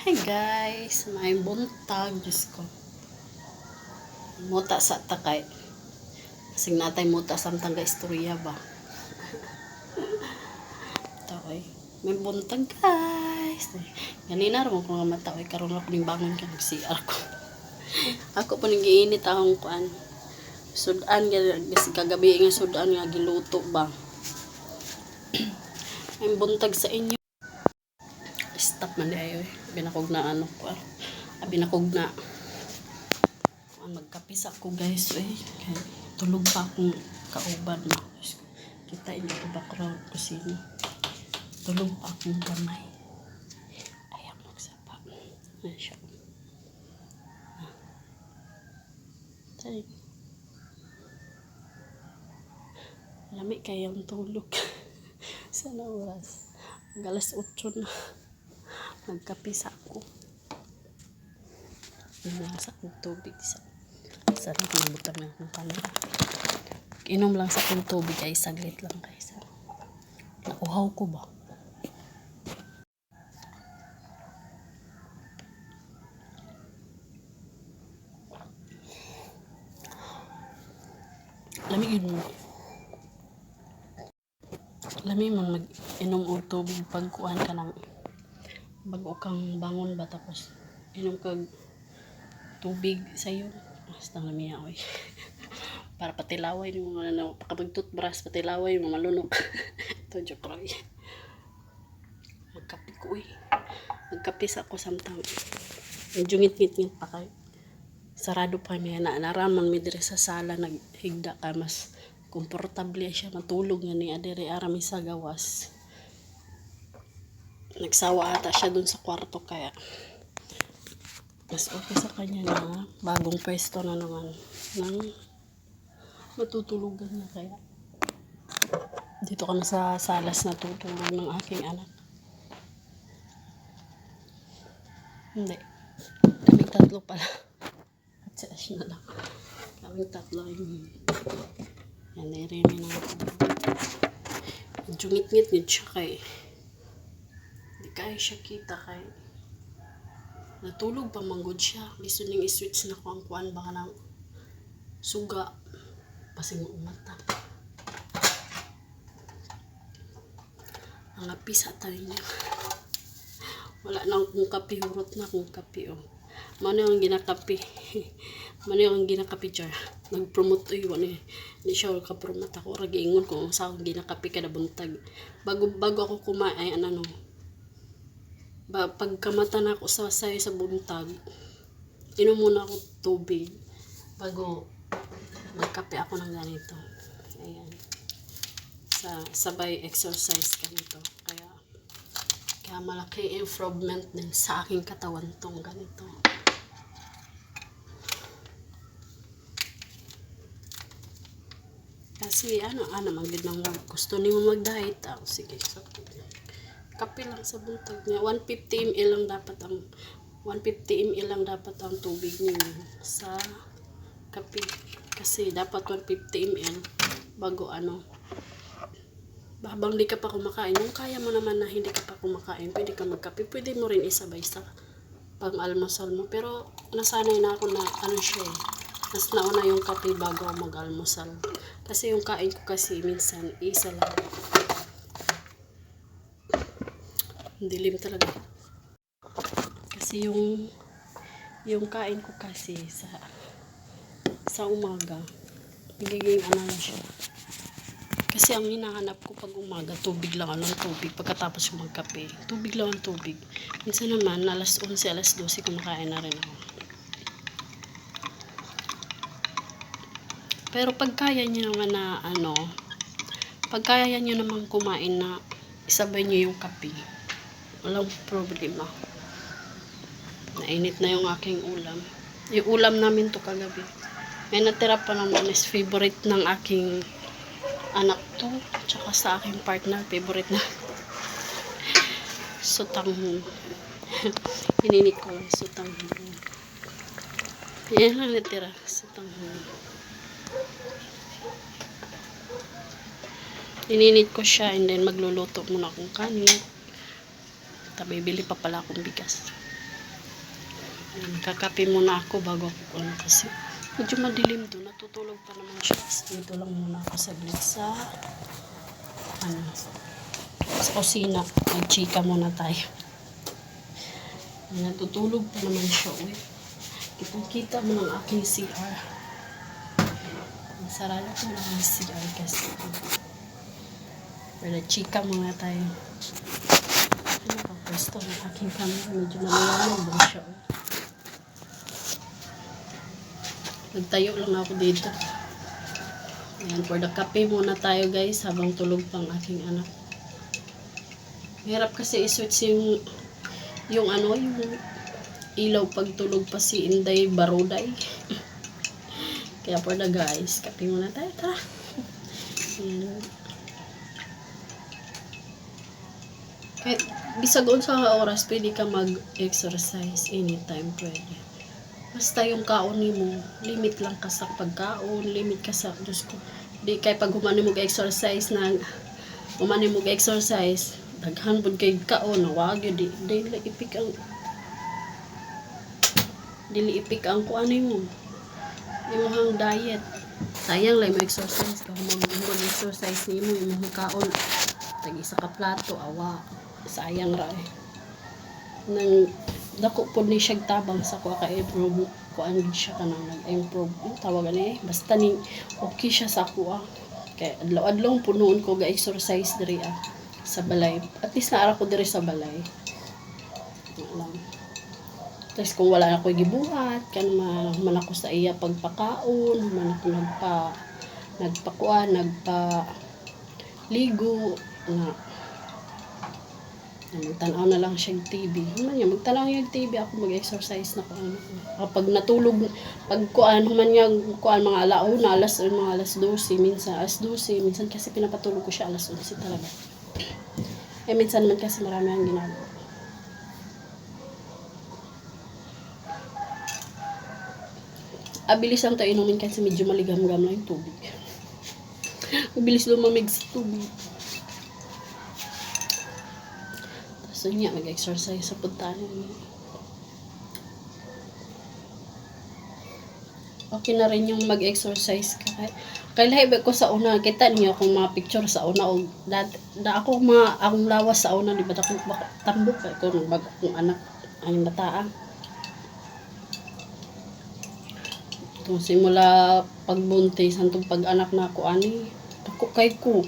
Hi guys, may buntag, Diyos ko. Muta sa takay. Kasing natay muta sa tangga istorya ba. Taway. May buntag guys. Ganina rin ko nga mataway. Karoon ako ng bangon ka mag-CR ko. Ako po nag-iinit akong kuan. Sudan, kagabi nga sudan nga giluto ba. May buntag sa inyo. Stop man di ayo. Binakog na ano ko. Binakog na. Magkapis ako guys tulog pa akong kauban mo. Kita inyo ko background ko sino. Tulog pa akong gamay. Ayaw magsapa. Ayan siya. Tayo. Lami kayang tulog. Sana oras. Alas 8 na. Magkapis ako. Inom sa akong tubig. Sarap ng butang na akong kamera. Inom lang sa akong tubig ay saglit lang guys. Nauhaw ko ba? Lamig mo mag-inom o tubig pagkuhan ka ng bago kang bangon ba tapos inom kag tubig sa'yo. Basta lamig ako para patilaway yung mga kapag toothbrush patilaway yung mga lunok. Ito joke lang magkape ko magkapis ako samtang medyo ngit-ngit pa kayo sarado pa may naraman mi dire sa sala naghigda ka mas komportable siya matulog nga ni adire arami sa gawas nagsawa ata siya dun sa kwarto kaya mas okay sa kanya na bagong pwesto na naman ng matutulugan na kaya dito kami sa salas na tutulog ng aking anak hindi kaming tatlo pala at sa na lang kaming tatlo yan nairin na medyo ngit-ngit siya kay hindi kaya siya kita kay natulog pa manggod siya liso ning iswitch na ko ang kuan baka ng suga pasing umata ang apis ata niya wala na akong kape hurot na akong kape mano yung ginakape mano yung ginakape jar nag-promote ni siya ka-promote ako ragi ingon ko sa akong ginakape kada buntag bago ako kumain ano pagkamata na ako sa sayo sa buntag inom muna ako tubig bago magkape ako ng ganito ayan sabay exercise ganito kaya malaki improvement din sa aking katawan tong ganito kasi ano magid nang gusto nimo mag-diet sige so kape lang sa buntag niya 150 ml lang dapat ang 150 ml lang dapat ang tubig niyo sa kape kasi dapat 150 ml bago habang di ka pa kumakain kung kaya mo naman na hindi ka pa kumakain pwede ka magkape pwede mo rin isabay sa pang almusal mo pero nasanay na ako na siya mas nauna yung kape bago ako mag-almusal kasi yung kain ko kasi minsan isa lang dilim talaga kasi yung kain ko kasi sa umaga nagiging na siya kasi ang hinahanap ko pag umaga tubig lang tubig pagkatapos ko magkape tubig lang tubig minsan naman alas 11 alas 12 kumakain na rin ako pero pag kaya nyo naman na pag kaya nyo naman kumain na isabay nyo yung kape walang problema nainit na yung aking ulam yung ulam namin to kagabi may natira pa naman is favorite ng aking anak to tsaka sa aking partner favorite na sutanghon ininit ko lang sutanghon yan lang natira sutanghon ininit ko siya and then magluluto muna akong kanin bibili pa pala akong bigas Ayan, kakape muna ako bago ako kasi medyo madilim to. Natutulog pa naman siya. Dito lang muna ako saglit sa sa kusina. Nagchika muna tayo. Natutulog pa naman siya. Kitang-kita mo ng aking CR. Sarado ko ng CR kasi. Pero chika muna tayo. Nakapwesto ng aking camera. Medyo nalalang ba siya. Nagtayo lang ako dito. Ayan, for the cafe muna tayo guys habang tulog pang aking anak. Hirap kasi i-switch yung ilaw pagtulog pa si Inday Baroday. Kaya for the guys, kape muna tayo. Tara. Kahit bisag sa oras, pwede ka mag-exercise anytime pwede. Basta yung kaon mo, limit lang ka sa pagkaon, limit ka sa, Diyos ko, di kay pag humani mo exercise daghan pud kay kaon, wag yun, dili ipik ang kuan mo. Imong diet. Sayang lang mo exercise kung mag-exercise nimo imong kaon. Tag isa ka plato awa. Sayang ra nang dako pud ni siya tabang sa kuha ka improve kuan gid siya kanang nag-improve. Tawag ani basta ni okay siya sa kuha. Kay adlaw-adlaw punuon ko ga-exercise diri sa balay. At least naara ko diri sa balay. Lang. Tapos kung wala na ako gibuhat, kan man ako sa iya pagpakaon, man ako nagpaligo, na magtanaw na lang siya TV. Magtanaw yung TV, ako mag-exercise na ko. Kapag natulog, human niya, mga alauna, mga alas 12, minsan kasi pinapatulog ko siya alas 11 talaga. Minsan naman kasi marami ang ginagawa. Abilis lang tayo inumin kasi medyo maligam-gam lang yung tubig. Mabilis lumamig sa tubig. Tapos niya, mag-exercise sa puntahan niya. Okay na rin yung mag-exercise ka. Kaya lahi ko sa una, kita niyo akong mga picture sa una. Akong lawas sa una, di ba? Tambok ko ng bagong anak, ang bataan. Simula pagbuntis hangtong pag-anak na ako ani ako kay ko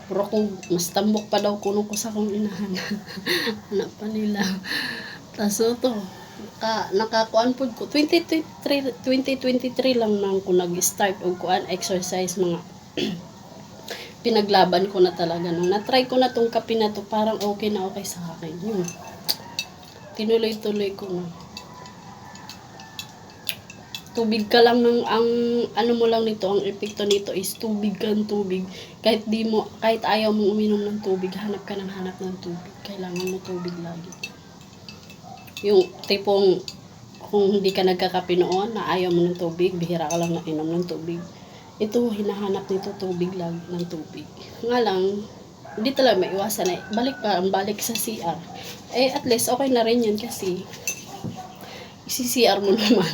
pero kung mas tambok pa daw kuno ko sa akong inahan. Anak pa nila taso to nakakuan pud ko 2023 lang nang ko nag-start og kuan exercise mga pinaglaban ko na talaga nung na-try ko na tong kape na to parang okay sa akin yun tinuloy-tuloy ko na. Tubig ka lang ang ano mo lang nito, ang epekto nito is tubig kahit ayaw mo uminom ng tubig, hanap ng tubig, kailangan mo tubig lagi. Yung tipong kung hindi ka nagkakape noon na ayaw mo ng tubig, bihira ka lang na inom ng tubig, ito hinahanap nito tubig lagi ng tubig nga lang, hindi talaga maiwasan balik sa CR at least okay na rin yun kasi isi-CR mo naman.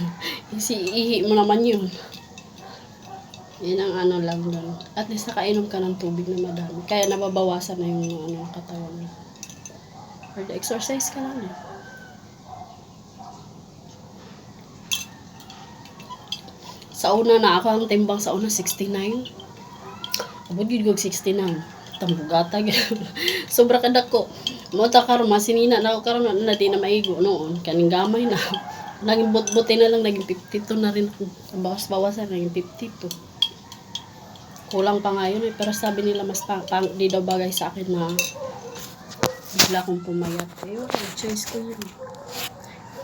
Ihi mo naman yun. Yan ang lang doon. At least nakainom ka ng tubig na madami. Kaya nababawasan na yung katawan mo. Or the exercise ka lang. Sa una na ako, ang timbang sa una 69. Abot yun 69. Tambugata. Sobra kadako. Mota karon masinina na ako karon na di na maigo noon. Kaning gamay na. Naging buti na lang, naging 52 na rin ako. Bawas-bawasan, naging 52. Kulang pa nga yun pero sabi nila mas di daw bagay sa akin na bigla akong pumayat. Ayun, choice ko yun.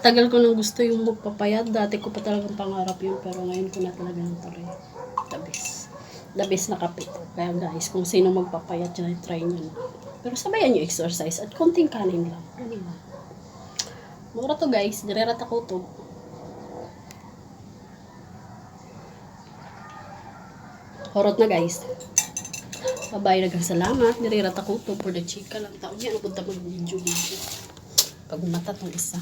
Tagal ko nang gusto yung magpapayat. Dati ko pa talagang pangarap yun pero ngayon ko na talaga natuloy. The best na kape. Kaya guys, kung sino magpapayat dyan, try nyo na. Pero sabayan nyo exercise at konting kanin lang. Ano ba? Mura to guys, direrat ako to. Horot na guys. Bye-bye, nagkasalamat. Direrat ako to for the chika lang. Taon yan, napunta mag-video. Pag mata tong isa.